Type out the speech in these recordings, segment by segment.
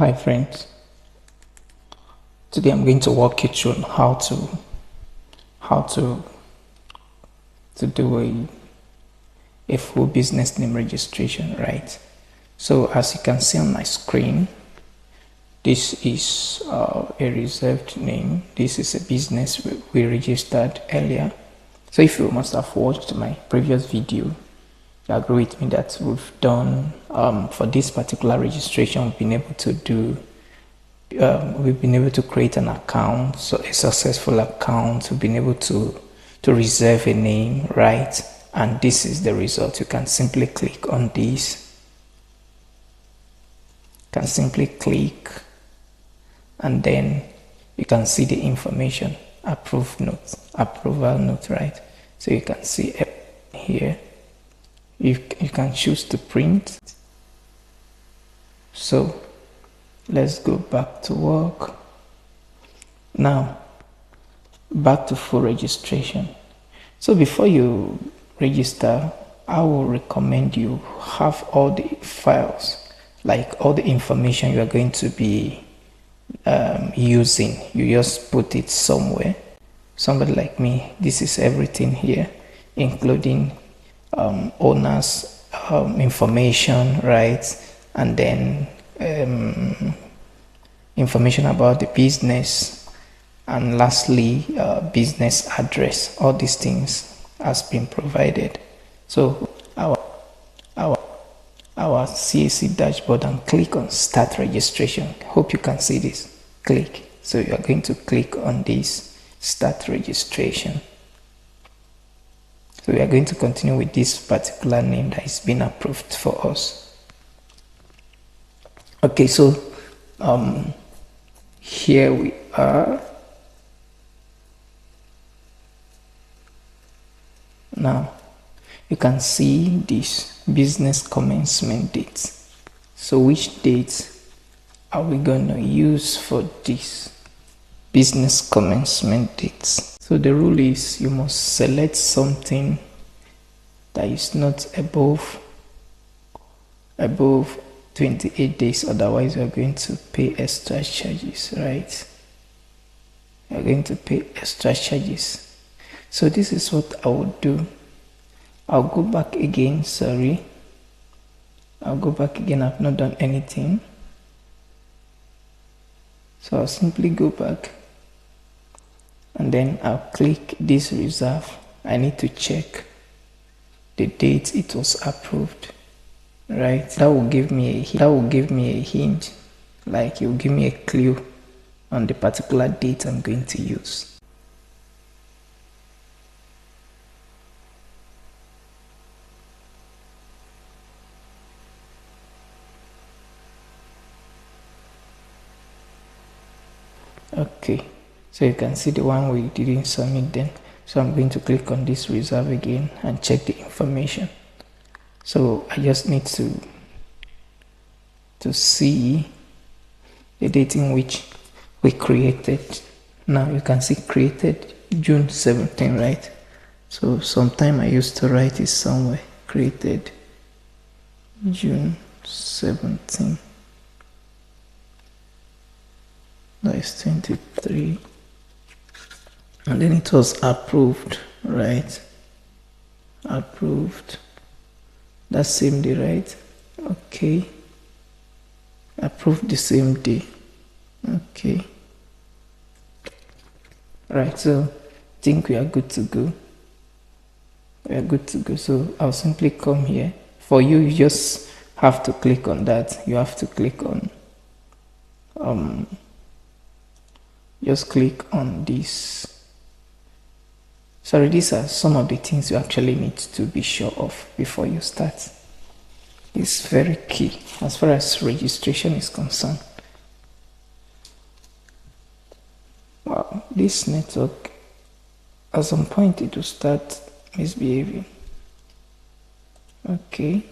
Hi friends, today I'm going to walk you through on how to do a full business name registration, right? So as you can see on my screen, this is a reserved name. This is a business we registered earlier. So if you must have watched my previous video, you agree with me that we've done for this particular registration, we've been able to create an account, so a successful account. We've been able to reserve a name, right? And this is the result. You can simply click on this. You can simply click, and then you can see the information, approval note, right? So you can see here. You can choose to print. So let's go back to work. Now, back to full registration. So before you register, I will recommend you have all the files, like all the information you are going to be using. You just put it somewhere. Somebody like me, this is everything here, including owners information, right? And then information about the business, and lastly business address. All these things has been provided. So our CAC dashboard, and click on start registration. Hope you can see this. Click. So you are going to click on this start registration. So we are going to continue with this particular name that is being approved for us. Okay, so here we are. Now you can see this business commencement date. So which date are we going to use for this business commencement dates? So the rule is you must select something that is not above 28 days, otherwise you are going to pay extra charges, right? You are going to pay extra charges. So this is what I would do. I'll go back again. Sorry, I'll go back again. I've not done anything, so I'll simply go back, and then I'll click this reserve. I need to check the date it was approved, right? That will give me a hint, like it will give me a clue on the particular date I'm going to use. Okay, so you can see the one we didn't submit then. So I'm going to click on this reserve again and check the information. So I just need to see the date in which we created. Now you can see created June 17, right? So sometime I used to write it somewhere. Created June 17. That is 23. And then it was approved, right? Approved that same day, right? Okay. Approved the same day. Okay. Right, so I think we are good to go. We are good to go. So I'll simply come here. For you, you just have to click on that. You have to click on just click on this. Sorry, these are some of the things you actually need to be sure of before you start. It's very key as far as registration is concerned. Wow, this network, at some point it will start misbehaving. Okay.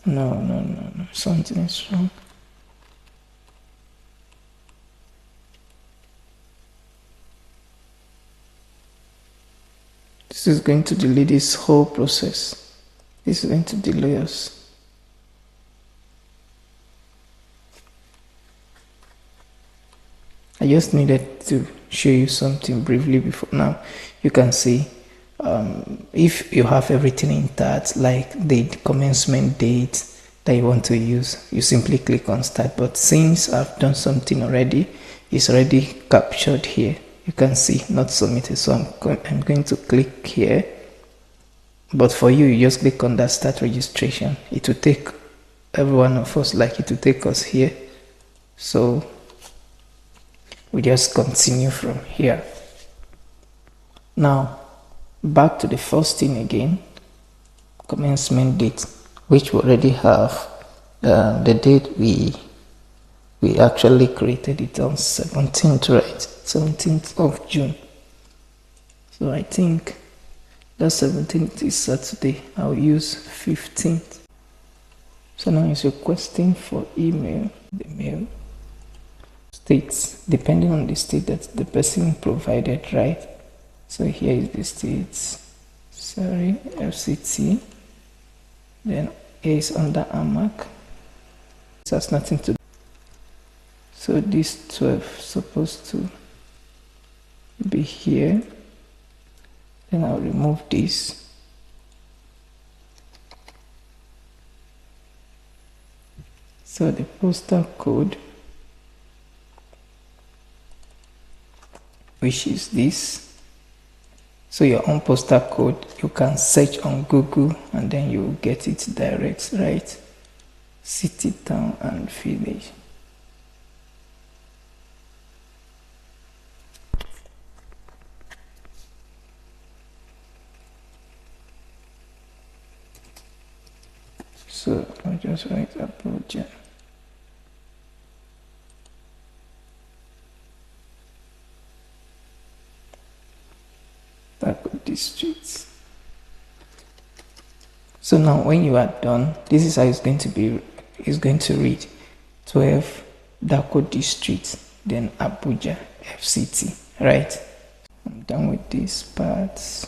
No, something is wrong. This is going to delay this whole process. This is going to delay us. I just needed to show you something briefly before. Now you can see if you have everything intact, like the commencement date that you want to use, you simply click on start. But since I've done something already, it's already captured here. You can see not submitted, so I'm going to click here. But for you, you just click on that start registration. It will take every one of us, like it will take us here. So we just continue from here. Now back to the first thing again, commencement date, which we already have. The date we actually created it on 17th, right? 17th of June. So I think that 17th is Saturday. I'll use 15th. So now it's requesting for email. The mail states, depending on the state that the person provided, right? So here is the states, sorry, FCT. Then here is under AMAC. It has nothing to do. So this 12 is supposed to be here. Then I'll remove this. So the postal code, which is this. So your own postal code, you can search on Google and then you will get it direct, right? City, town, and village. So I'll just write Abuja. Districts. So now when you are done, this is how it's going to be. It's going to read 12 Dako District, then Abuja FCT, right? I'm done with these parts.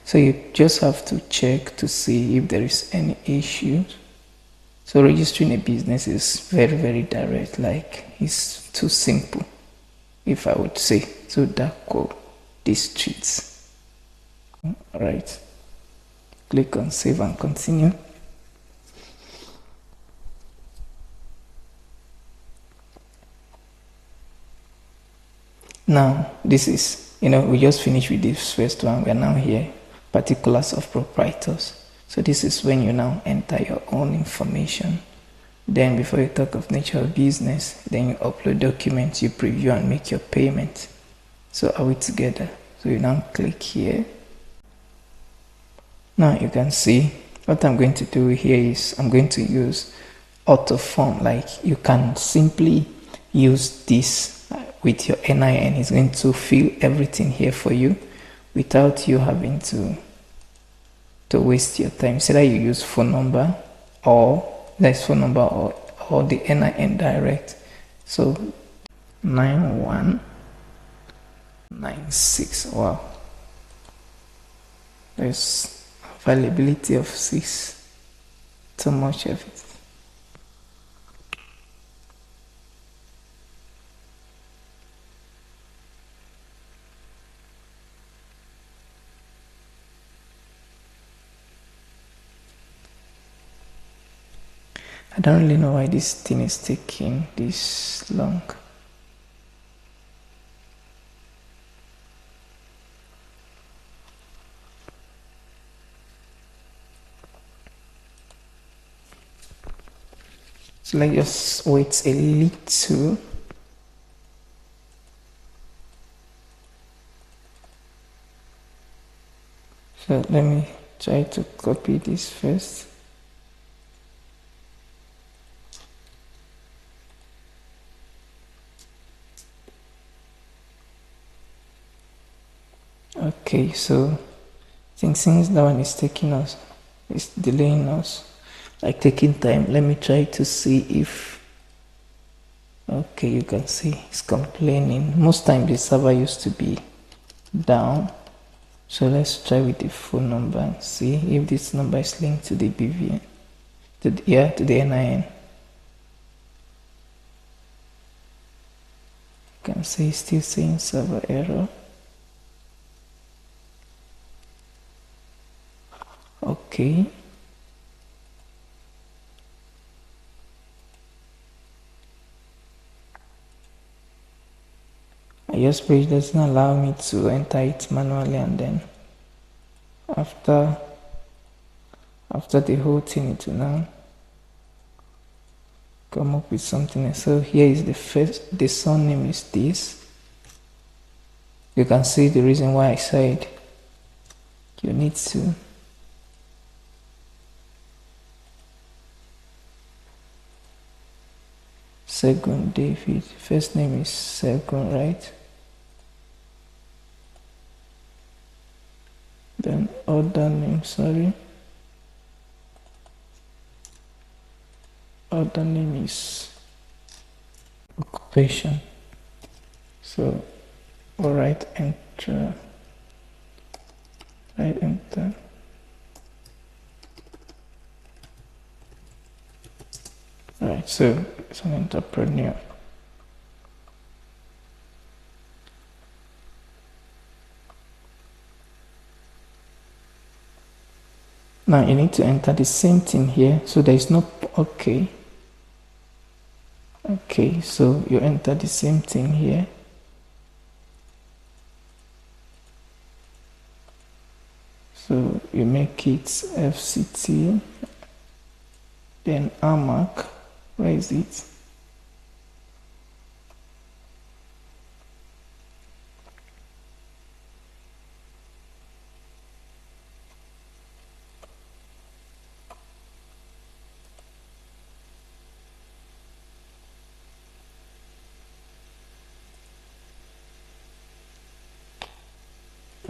So you just have to check to see if there is any issues. So registering a business is very, very direct, like it's too simple, if I would say. So Dako Districts. Right, click on save and continue. Now this is, we just finished with this first one. We are now here, particulars of proprietors. So this is when you now enter your own information. Then before you talk of nature of business, then you upload documents, you preview and make your payment. So are we together? So you now click here. Now you can see what I'm going to do here is I'm going to use auto form. Like you can simply use this with your NIN. It's going to fill everything here for you without you having to waste your time. So that you use phone number or the NIN direct. So 9196. Wow. There's availability of 6, too much of it. I don't really know why this thing is taking this long. So let's just wait a little. So let me try to copy this first. Okay, so I think since that one is taking us, it's delaying us, like taking time, let me try to see if, okay, you can see it's complaining. Most times the server used to be down, So let's try with the phone number and see if this number is linked to the BVN, to the NIN. You can see it's still saying server error. Okay. iOS page doesn't allow me to enter it manually, and then after the whole thing it will now come up with something else. So here is the surname is this. You can see the reason why I said you need to Segun David. First name is Segun, right? Then other name, other name is occupation. So alright, enter. Right, enter. Alright, so it's an entrepreneur. Now you need to enter the same thing here. So there is no, okay, so you enter the same thing here. So you make it FCT, then AMAC. Where is it?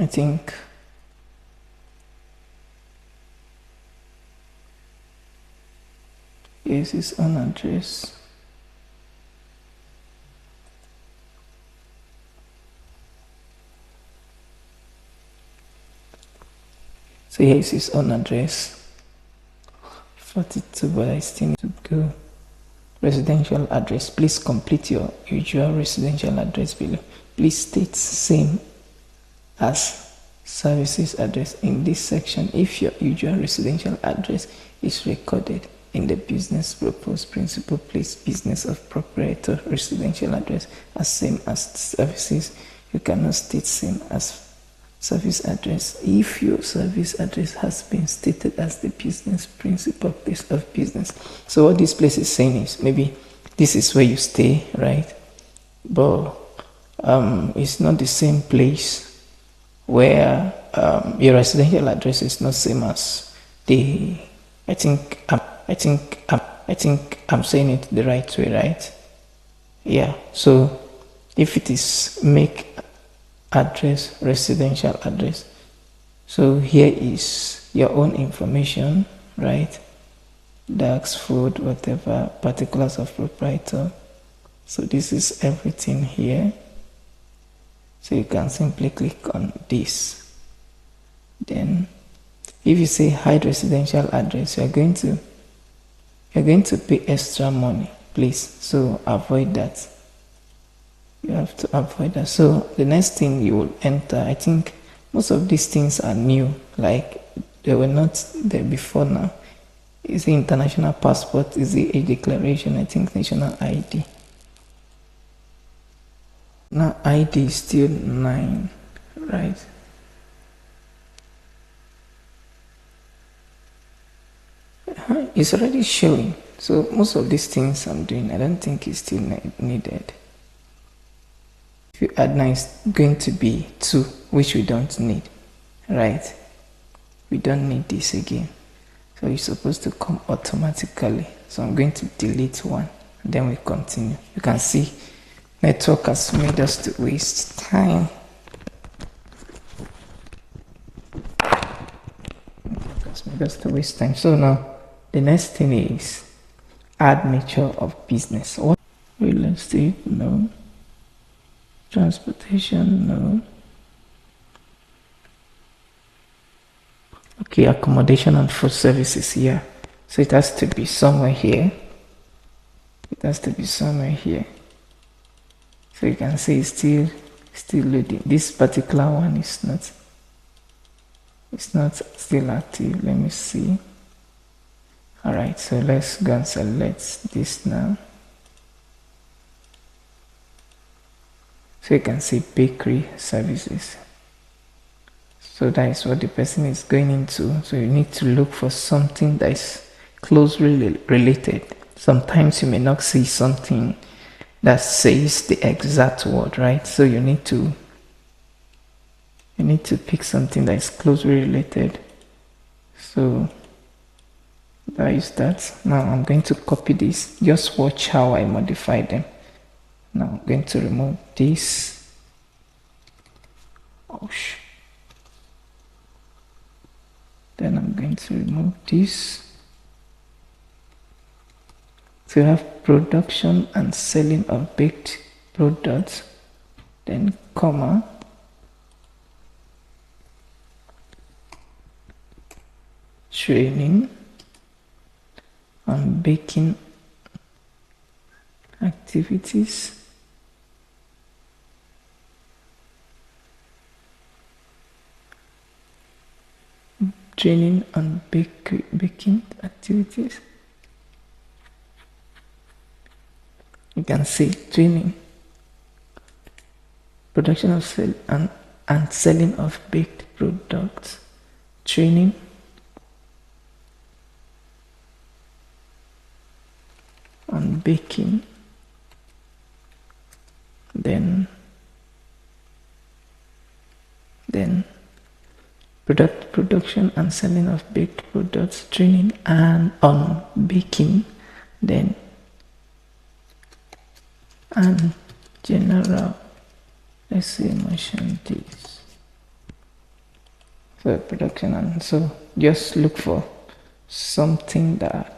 I think here's his own address. So here is his own address. 42, but I still need to go. Residential address. Please complete your usual residential address below. Please state same as services address in this section if your usual residential address is recorded in the business proposed principal place business of proprietor residential address as same as services. You cannot state same as service address if your service address has been stated as the business principal place of business. So what this place is saying is maybe this is where you stay, right? But it's not the same place where your residential address is not same as the. I think I'm saying it the right way, right? Yeah. So if it is make address, residential address, so here is your own information, right? Dax, food, whatever, particulars of proprietor. So this is everything here. So you can simply click on this. Then if you say hide residential address, you're going to pay extra money, please. So avoid that. You have to avoid that. So the next thing you will enter, I think most of these things are new, like they were not there before now. Is the international passport, is the age declaration, I think national ID. Now ID is still 9, right? It's already showing. So most of these things I'm doing, I don't think it's still needed. If you add 9, it's going to be 2, which we don't need, right? We don't need this again. So it's supposed to come automatically. So I'm going to delete 1, and then we continue. You can see network has made us to waste time. So now the next thing is add nature of business. What? Real estate? No. Transportation? No. Okay, accommodation and food services here. So it has to be somewhere here. It has to be somewhere here. So you can see it's still loading. This particular one is not, it's not still active. Let me see. Alright, so let's go and select this now. So you can see bakery services. So that is what the person is going into. So you need to look for something that is closely related. Sometimes you may not see something that says the exact word, right? So you need to pick something that is closely related. So that is that. Now I'm going to copy this. Just watch how I modify them. Now I'm going to remove this. Then I'm going to remove this. So you have production and selling of baked products, then comma, training and baking activities, training and baking activities. You can see training, production of sale and selling of baked products, training, and baking, then production and selling of baked products, training and on baking, then and general, let's say merchandise. So production, and so just look for something that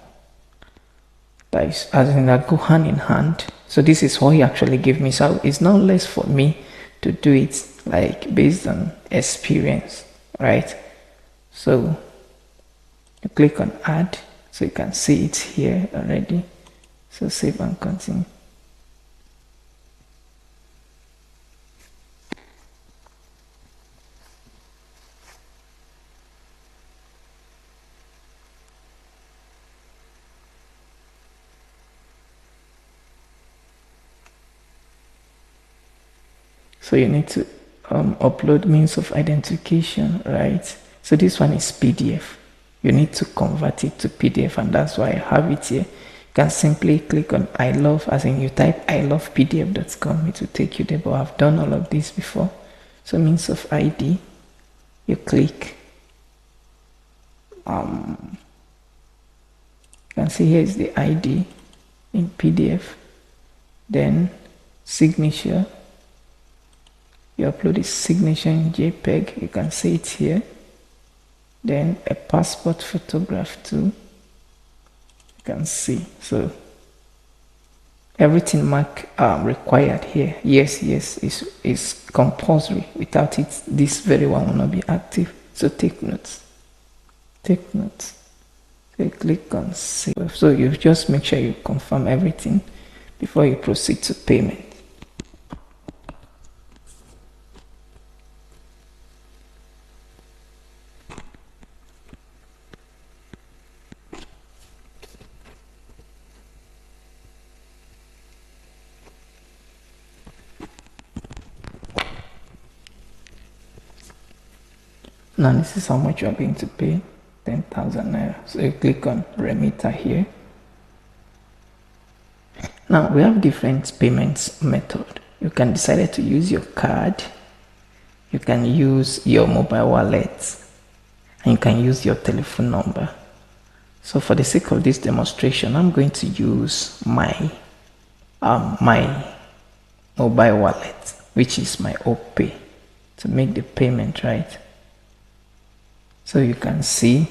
is, as in, that go hand in hand. So this is what he actually gave me. So it's not less for me to do it like based on experience, right? So you click on add, so you can see it here already. So save and continue. So you need to upload means of identification, right? So this one is PDF. You need to convert it to PDF, and that's why I have it here. You can simply click on I love, as in you type ilovepdf.com, it will take you there, but I've done all of this before. So means of ID, you click. You can see here is the ID in PDF. Then signature. You upload a signature in JPEG, you can see it here. Then a passport photograph too, you can see. So everything mark required here, yes, is compulsory. Without it, this very one will not be active. So take notes. So you click on save. So you just make sure you confirm everything before you proceed to payment. Now this is how much you are going to pay, 10,000 naira. So you click on remitter here. Now we have different payments method. You can decide to use your card, you can use your mobile wallet, and you can use your telephone number. So for the sake of this demonstration, I'm going to use my my mobile wallet, which is my OPay, to make the payment, right? So you can see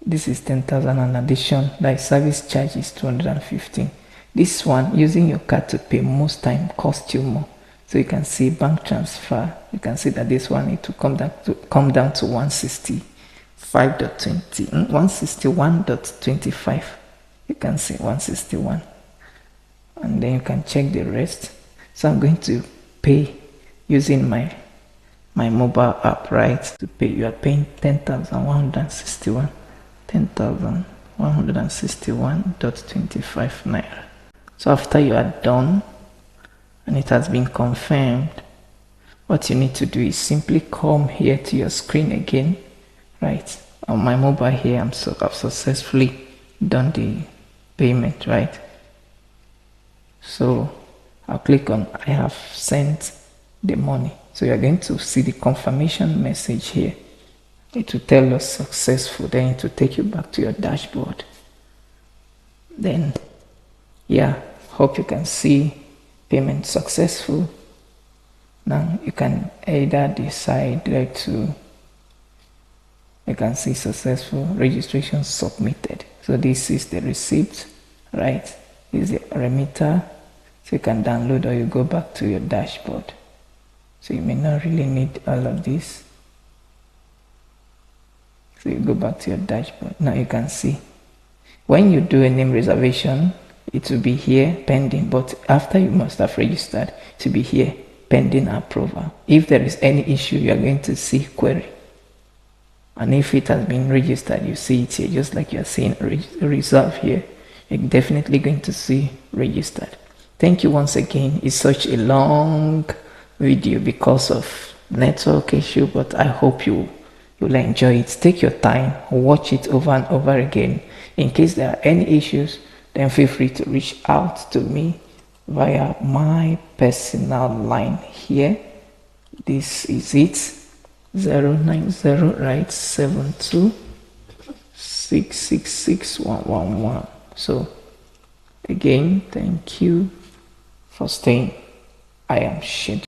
this is 10,000, and addition, like service charge is 215. This one, using your card to pay, most time costs you more. So you can see bank transfer. You can see that this one need to come down to 165.20, 161.25. You can see 161, and then you can check the rest. So I'm going to pay using my mobile app, right? To pay, you are paying 10,161, 10,161.25 naira. So after you are done and it has been confirmed, what you need to do is simply come here to your screen again, right? On my mobile here, I've successfully done the payment, right? So I'll click on I have sent the money. So you're going to see the confirmation message here. It will tell us successful, then it will take you back to your dashboard. Then, yeah, hope you can see payment successful. Now you can either decide like to, you can see successful registration submitted. So this is the receipt, right? This is the remitter. So you can download or you go back to your dashboard. So you may not really need all of this. So you go back to your dashboard. Now you can see when you do a name reservation, it will be here pending, but after you must have registered, it will be here pending approval. If there is any issue, you are going to see query. And if it has been registered, you see it here, just like you are seeing reserve here. You're definitely going to see registered. Thank you once again. It's such a long video because of network issue, but I hope you'll enjoy it. Take your time, watch it over and over again. In case there are any issues, then feel free to reach out to me via my personal line here. This is it, 090, right, 72 666 111. So again, thank you for staying. I am Shed.